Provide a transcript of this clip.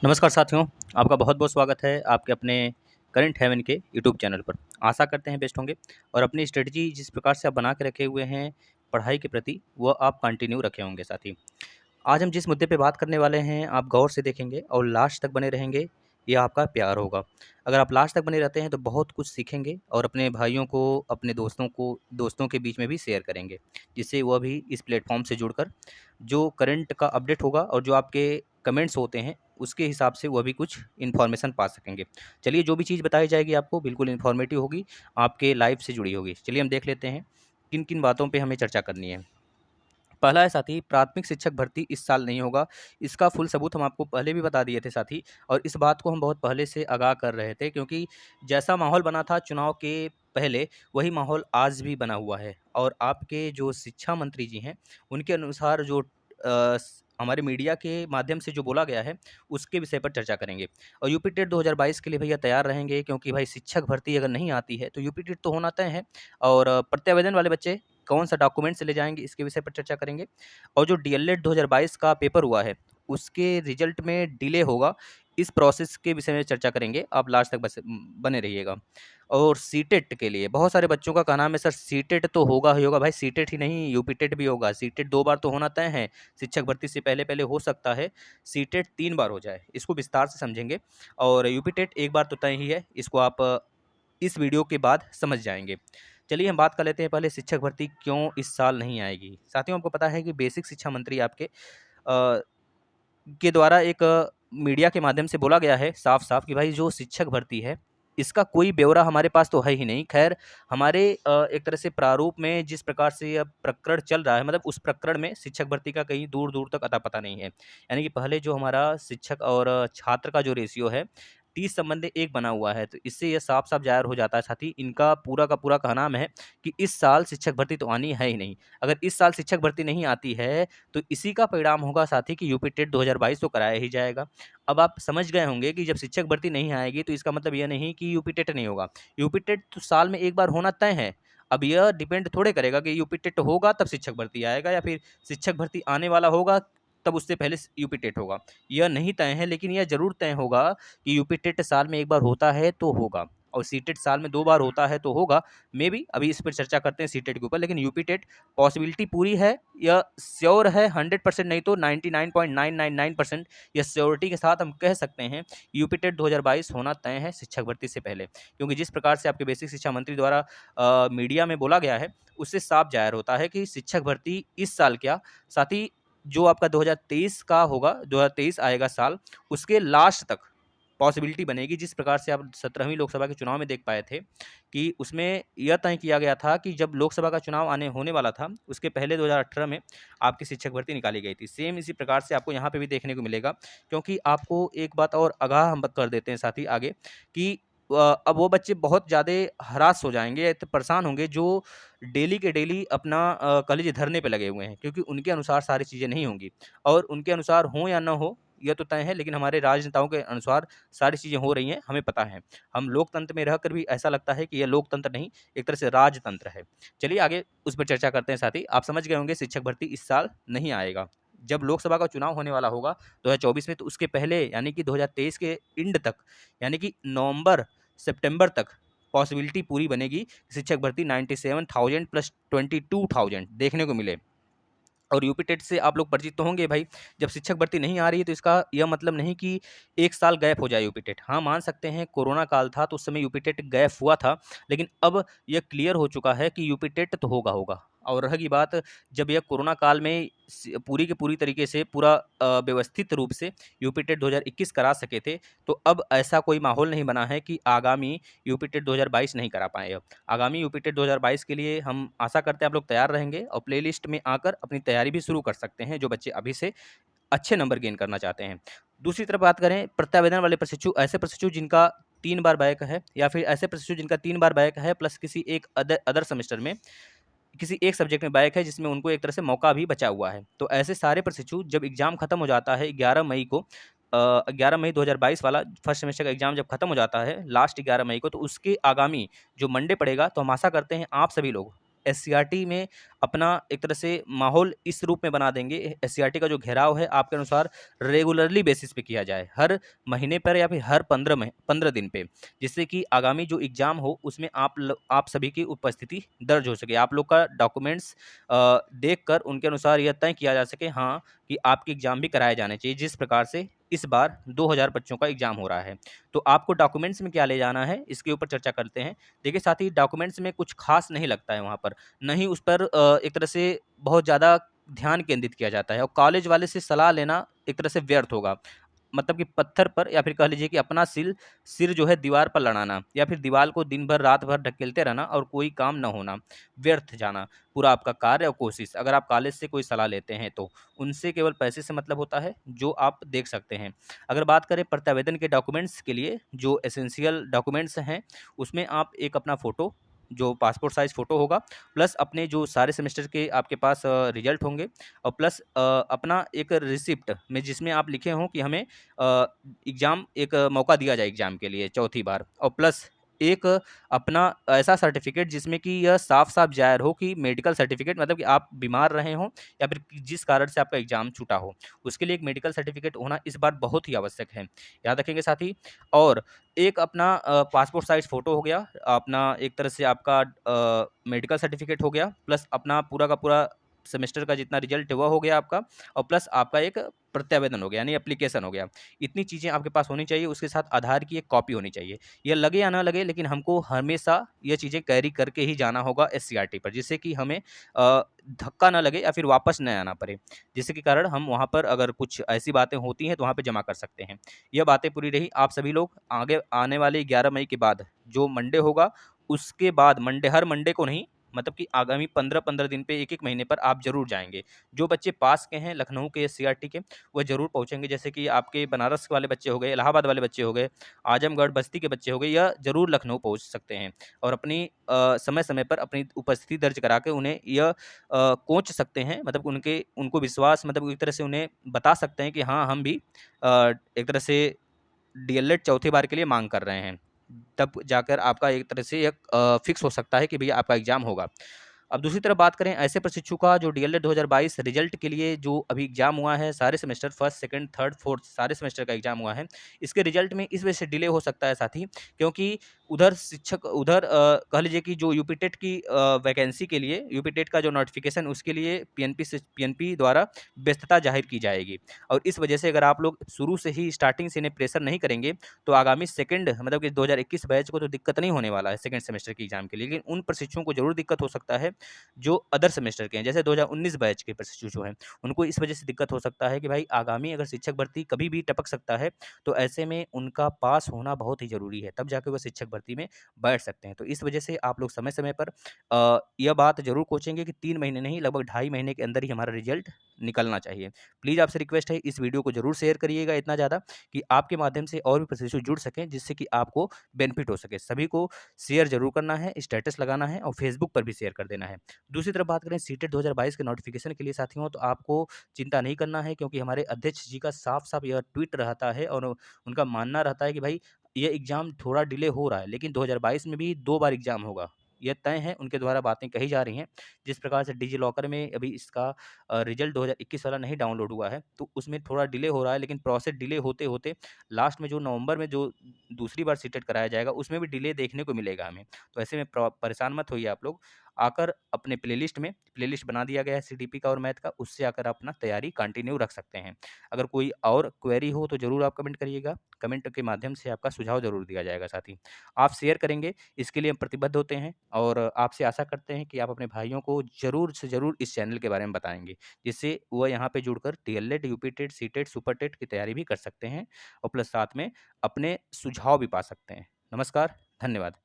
नमस्कार साथियों, आपका बहुत-बहुत स्वागत है आपके अपने करंट हेवन के यूट्यूब चैनल पर। आशा करते हैं बेस्ट होंगे और अपनी स्ट्रेटजी जिस प्रकार से आप बना के रखे हुए हैं पढ़ाई के प्रति, वो आप कंटिन्यू रखे होंगे साथी। आज हम जिस मुद्दे पे बात करने वाले हैं, आप गौर से देखेंगे और लास्ट तक बने रहेंगे, ये आपका प्यार होगा। अगर आप लास्ट तक बने रहते हैं तो बहुत कुछ सीखेंगे और अपने भाइयों को, अपने दोस्तों के बीच में भी शेयर करेंगे, जिससे वह भी इस प्लेटफ़ॉर्म से जुड़कर जो करंट का अपडेट होगा और जो आपके कमेंट्स होते हैं, उसके हिसाब से वह भी कुछ इन्फॉर्मेशन पा सकेंगे। चलिए, जो भी चीज़ बताई जाएगी आपको बिल्कुल इन्फॉर्मेटिव होगी, आपके लाइफ़ से जुड़ी होगी। चलिए हम देख लेते हैं, किन-किन बातों पे हमें चर्चा करनी है। पहला है साथी, प्राथमिक शिक्षक भर्ती इस साल नहीं होगा। इसका फुल सबूत हम आपको पहले भी बता दिए थे साथी, और इस बात को हम बहुत पहले से आगाह कर रहे थे, क्योंकि जैसा माहौल बना था चुनाव के पहले, वही माहौल आज भी बना हुआ है। और आपके जो शिक्षा मंत्री जी हैं, उनके अनुसार जो हमारे मीडिया के माध्यम से जो बोला गया है, उसके विषय पर चर्चा करेंगे। और यूपी टेट 2022 के लिए भैया तैयार रहेंगे, क्योंकि भाई शिक्षक भर्ती अगर नहीं आती है तो यूपी टेट तो होना तय है। और प्रत्यावेदन वाले बच्चे कौन-सा डॉक्यूमेंट से ले जाएँगे, इसके विषय पर चर्चा करेंगे। और जो डीएलएड 2022 का पेपर हुआ है, उसके रिज़ल्ट में डिले होगा, इस प्रोसेस के विषय में चर्चा करेंगे। आप लास्ट तक बने रहिएगा। और सीटेट के लिए बहुत सारे बच्चों का कहना है सर सीटेट तो होगा ही होगा। भाई सीटेट ही नहीं, यूपी टेट भी होगा। सीटेट 2 बार तो होना तय है, शिक्षक भर्ती से पहले-पहले हो सकता है, सीटेट 3 बार हो जाए। इसको विस्तार से समझेंगे। और यूपी टेट 1 बार तो तय ही है, इसको आप इस वीडियो के बाद समझ जाएँगे। चलिए हम बात कर लेते हैं पहले, शिक्षक भर्ती क्यों इस साल नहीं आएगी। साथियों, आपको पता है कि बेसिक शिक्षा मंत्री आपके के द्वारा एक मीडिया के माध्यम से बोला गया है साफ-साफ कि भाई जो शिक्षक भर्ती है, इसका कोई ब्यौरा हमारे पास तो है ही नहीं। ख़ैर हमारे एक तरह से प्रारूप में जिस प्रकार से यह प्रकरण चल रहा है, मतलब उस प्रकरण में शिक्षक भर्ती का कहीं दूर-दूर तक अता-पता नहीं है। यानी कि पहले जो हमारा शिक्षक और छात्र का जो रेशियो है, 30 संबंधी 1 बना हुआ है। तो इससे यह साफ-साफ ज़ाहिर हो जाता है साथी, इनका पूरा का पूरा कहना है कि इस साल शिक्षक भर्ती तो आनी है ही नहीं। अगर इस साल शिक्षक भर्ती नहीं आती है, तो इसी का परिणाम होगा साथी कि यूपी टेट 2022 तो कराया ही जाएगा। अब आप समझ गए होंगे कि जब शिक्षक भर्ती नहीं आएगी, तो इसका मतलब यह नहीं कि यूपी टेट नहीं होगा। यूपी टेट तो साल में 1 बार होना तय है। अब यह डिपेंड थोड़े करेगा कि यूपी टेट होगा तब शिक्षक भर्ती आएगा, या फिर शिक्षक भर्ती आने वाला होगा, तब उससे पहले यूपी टेट होगा। यह नहीं तय है, लेकिन यह ज़रूर तय होगा कि यूपी टेट साल में 1 बार होता है तो होगा, और सीटेट साल में 2 बार होता है तो होगा। मेबी अभी इस पर चर्चा करते हैं सीटेट के ऊपर, लेकिन यूपी टेट पॉसिबिलिटी पूरी है, यह श्योर है। 100% नहीं तो 99.999% यह श्योरिटी के साथ हम कह सकते हैं, यूपी टेट 2022 होना तय है शिक्षक भर्ती से पहले। क्योंकि जिस प्रकार से आपके बेसिक शिक्षा मंत्री द्वारा मीडिया में बोला गया है, उससे साफ ज़ाहिर होता है कि शिक्षक भर्ती इस साल क्या, साथ ही जो आपका 2023 का होगा, 2023 आएगा साल, उसके लास्ट तक पॉसिबिलिटी बनेगी। जिस प्रकार से आप 17वीं लोकसभा के चुनाव में देख पाए थे कि उसमें यह तय किया गया था कि जब लोकसभा का चुनाव होने वाला था, उसके पहले 2018 में आपकी शिक्षक भर्ती निकाली गई थी। सेम इसी प्रकार से आपको यहाँ पे भी देखने को मिलेगा। क्योंकि आपको एक बात और आगाह हम कर देते हैं साथ ही आगे कि अब वो बच्चे बहुत ज़्यादा हरास हो जाएँगे, तो परेशान होंगे, जो डेली के डेली अपना कह लीजिए धरने पे लगे हुए हैं, क्योंकि उनके अनुसार सारी चीज़ें नहीं होंगी। और उनके अनुसार हो या ना हो, यह तो तय है, लेकिन हमारे राजनेताओं के अनुसार सारी चीज़ें हो रही हैं, हमें पता है। हम लोकतंत्र में रहकर भी ऐसा लगता है कि यह लोकतंत्र नहीं, एक तरह से राजतंत्र है। चलिए आगे उस पर चर्चा करते हैं साथी। आप समझ गए होंगे शिक्षक भर्ती इस साल नहीं आएगा। जब लोकसभा का चुनाव होने वाला होगा 2024 में, तो उसके पहले यानी कि 2023 के एंड तक, यानी कि नवंबर, सितंबर तक पॉसिबिलिटी पूरी बनेगी, शिक्षक भर्ती 97,000 प्लस 22,000 देखने को मिले। और यूपी टेट से आप लोग परिचित तो होंगे भाई, जब शिक्षक भर्ती नहीं आ रही है तो इसका यह मतलब नहीं कि 1 साल गैप हो जाए यूपी टेट। हाँ, मान सकते हैं कोरोना काल था तो उस समय यूपी टेट गैप हुआ था, लेकिन अब यह क्लियर हो चुका है कि यूपी टेट तो होगा। और रही बात, जब यह कोरोना काल में पूरी की पूरी तरीके से पूरा व्यवस्थित रूप से यूपी टेट 2021 करा सके थे, तो अब ऐसा कोई माहौल नहीं बना है कि आगामी यूपी टेट 2022 नहीं करा पाएँ अब। आगामी यूपी टेट 2022 के लिए हम आशा करते हैं आप लोग तैयार रहेंगे, और प्लेलिस्ट में आकर अपनी तैयारी भी शुरू कर सकते हैं, जो बच्चे अभी से अच्छे नंबर गेन करना चाहते हैं। दूसरी तरफ बात करें प्रत्यावेदन वाले प्रशिक्षु, ऐसे प्रशिक्षु जिनका 3 बार बैक है, या फिर ऐसे प्रशिक्षु जिनका 3 बार बैक है प्लस किसी एक अदर सेमेस्टर में किसी एक सब्जेक्ट में बैक है, जिसमें उनको एक तरह से मौका भी बचा हुआ है। तो ऐसे सारे प्रशिक्षु जब एग्ज़ाम खत्म हो जाता है 11 मई को, 11 मई 2022 वाला फर्स्ट सेमेस्टर का एग्ज़ाम जब खत्म हो जाता है लास्ट 11 मई को, तो उसके आगामी जो मंडे पड़ेगा, तो हम आशा करते हैं आप सभी लोग एससीईआरटी में अपना एक तरह से माहौल इस रूप में बना देंगे, एससीईआरटी का जो घेराव है आपके अनुसार रेगुलरली बेसिस पे किया जाए, हर महीने पर या फिर हर 15 दिन पे, जिससे कि आगामी जो एग्ज़ाम हो उसमें आप सभी की उपस्थिति दर्ज हो सके। आप लोग का डॉक्यूमेंट्स देखकर उनके अनुसार यह तय किया जा सके हाँ, कि आपके एग्ज़ाम भी कराए जाने चाहिए, जिस प्रकार से इस बार 2000 बच्चों का एग्ज़ाम हो रहा है। तो आपको डॉक्यूमेंट्स में क्या ले जाना है, इसके ऊपर चर्चा करते हैं। देखिए साथी, डॉक्यूमेंट्स में कुछ ख़ास नहीं लगता है वहाँ पर, ना ही उस पर एक तरह से बहुत ज़्यादा ध्यान केंद्रित किया जाता है, और कॉलेज वाले से सलाह लेना एक तरह से व्यर्थ होगा। मतलब कि पत्थर पर या फिर कह लीजिए कि अपना सिर जो है दीवार पर लड़ाना, या फिर दीवार को दिन भर रात भर ढकेलते रहना और कोई काम ना होना, व्यर्थ जाना पूरा आपका कार्य और कोशिश। अगर आप कॉलेज से कोई सलाह लेते हैं तो उनसे केवल पैसे से मतलब होता है, जो आप देख सकते हैं। अगर बात करें प्रत्यावेदन के डॉक्यूमेंट्स के लिए, जो एसेंशियल डॉक्यूमेंट्स हैं, उसमें आप एक अपना फ़ोटो, जो पासपोर्ट साइज़ फ़ोटो होगा, प्लस अपने जो सारे सेमेस्टर के आपके पास रिजल्ट होंगे, और प्लस अपना एक रिसिप्ट में जिसमें आप लिखे हों कि हमें एग्ज़ाम एक मौका दिया जाए एग्ज़ाम के लिए चौथी बार, और प्लस एक अपना ऐसा सर्टिफ़िकेट जिसमें कि यह साफ-साफ ज़ाहिर हो कि मेडिकल सर्टिफ़िकेट, मतलब कि आप बीमार रहे हों या फिर जिस कारण से आपका एग्ज़ाम छूटा हो, उसके लिए एक मेडिकल सर्टिफ़िकेट होना इस बार बहुत ही आवश्यक है। याद रखेंगे साथी। और एक अपना पासपोर्ट साइज़ फ़ोटो हो गया, अपना एक तरह से आपका मेडिकल सर्टिफ़िकेट हो गया, प्लस अपना पूरा का पूरा सेमेस्टर का जितना रिज़ल्ट है वह हो गया आपका, और प्लस आपका एक प्रत्यावेदन हो गया, यानी एप्लीकेशन हो गया। इतनी चीज़ें आपके पास होनी चाहिए, उसके साथ आधार की एक कॉपी होनी चाहिए। यह लगे या ना लगे, लेकिन हमको हमेशा ये चीज़ें कैरी करके ही जाना होगा एससीईआरटी पर, जिससे कि हमें धक्का ना लगे या फिर वापस ना आना पड़े। जिसके कारण हम वहाँ पर अगर कुछ ऐसी बातें होती हैं तो वहाँ पे जमा कर सकते हैं। यह बातें पूरी रही। आप सभी लोग आगे आने वाले 11 मई के बाद जो मंडे होगा, उसके बाद हर मंडे को नहीं, मतलब कि आगामी 15-15 दिन पे 1-1 महीने पर आप ज़रूर जाएँगे। जो बच्चे पास के हैं लखनऊ के एससीईआरटी के, वह ज़रूर पहुँचेंगे। जैसे कि आपके बनारस वाले बच्चे हो गए, इलाहाबाद वाले बच्चे हो गए, आजमगढ़, बस्ती के बच्चे हो गए, यह ज़रूर लखनऊ पहुँच सकते हैं, और अपनी समय-समय पर अपनी उपस्थिति दर्ज करा के उन्हें यह कोच सकते हैं, मतलब उनको विश्वास, मतलब एक तरह से उन्हें बता सकते हैं कि हाँ, हम भी एक तरह से डीएलएड चौथी बार के लिए माँग कर रहे हैं। तब जाकर आपका एक तरह से एक फ़िक्स हो सकता है कि भैया आपका एग्ज़ाम होगा। अब दूसरी तरफ बात करें ऐसे प्रशिक्षु का जो डीएलएड 2022 रिज़ल्ट के लिए जो अभी एग्ज़ाम हुआ है, सारे semester 1st, 2nd, 3rd, 4th सारे सेमेस्टर का एग्ज़ाम हुआ है। इसके रिज़ल्ट में इस वजह से डिले हो सकता है साथी, क्योंकि उधर कह लीजिए कि जो यूपी टेट की वैकेंसी के लिए, यूपी टेट का जो नोटिफ़िकेशन, उसके लिए पीएनपी द्वारा व्यस्तता ज़ाहिर की जाएगी, और इस वजह से अगर आप लोग शुरू से ही स्टार्टिंग से इन्हें प्रेशर नहीं करेंगे, तो आगामी सेकंड, मतलब कि 2021 बैच को तो दिक्कत नहीं होने वाला है सेकंड सेमेस्टर के एग्ज़ाम के लिए, लेकिन उन प्रशिक्षुओं को ज़रूर दिक्कत हो सकता है जो अदर सेमेस्टर के हैं। जैसे 2019 बैच के प्रशिक्षु जो हैं, उनको इस वजह से दिक्कत हो सकता है कि भाई आगामी अगर शिक्षक भर्ती कभी भी टपक सकता है, तो ऐसे में उनका पास होना बहुत ही ज़रूरी है, तब जाके वो शिक्षक भर्ती में बैठ सकते हैं। तो इस वजह से आप लोग समय-समय पर यह बात ज़रूर कोचेंगे कि 3 महीने नहीं, लगभग ढाई महीने के अंदर ही हमारा रिज़ल्ट निकलना चाहिए। प्लीज़ आपसे रिक्वेस्ट है, इस वीडियो को ज़रूर शेयर करिएगा इतना ज़्यादा कि आपके माध्यम से और भी प्रशिक्षु जुड़ सकें, जिससे कि आपको बेनिफिट हो सके। सभी को शेयर ज़रूर करना है, स्टेटस लगाना है, और फेसबुक पर भी शेयर कर देना है। दूसरी तरफ बात करें सीटेट 2022 के नोटिफ़िकेशन के लिए साथियों, तो आपको चिंता नहीं करना है, क्योंकि हमारे अध्यक्ष जी का साफ-साफ यह ट्वीट रहता है, और उनका मानना रहता है कि भाई ये एग्ज़ाम थोड़ा डिले हो रहा है, लेकिन 2022 में भी 2 बार एग्ज़ाम होगा। यह तय है, उनके द्वारा बातें कही जा रही हैं। जिस प्रकार से डिजी लॉकर में अभी इसका रिज़ल्ट 2021 वाला नहीं डाउनलोड हुआ है, तो उसमें थोड़ा डिले हो रहा है, लेकिन प्रोसेस डिले होते-होते लास्ट में जो नवंबर में जो दूसरी बार सीटेट कराया जाएगा, उसमें भी डिले देखने को मिलेगा हमें। तो ऐसे में परेशान मत होइए आप लोग। आकर अपने प्लेलिस्ट बना दिया गया है सीडीपी का और मैथ का, उससे आकर अपना तैयारी कंटिन्यू रख सकते हैं। अगर कोई और क्वेरी हो तो ज़रूर आप कमेंट करिएगा। कमेंट के माध्यम से आपका सुझाव ज़रूर दिया जाएगा साथी। आप शेयर करेंगे, इसके लिए हम प्रतिबद्ध होते हैं, और आपसे आशा करते हैं कि आप अपने भाइयों को ज़रूर से ज़रूर इस चैनल के बारे में बताएँगे, जिससे वह यहाँ पे जुड़कर D El Ed, UP TET, CTET, super TET की तैयारी भी कर सकते हैं, और प्लस साथ में अपने सुझाव भी पा सकते हैं। नमस्कार, धन्यवाद।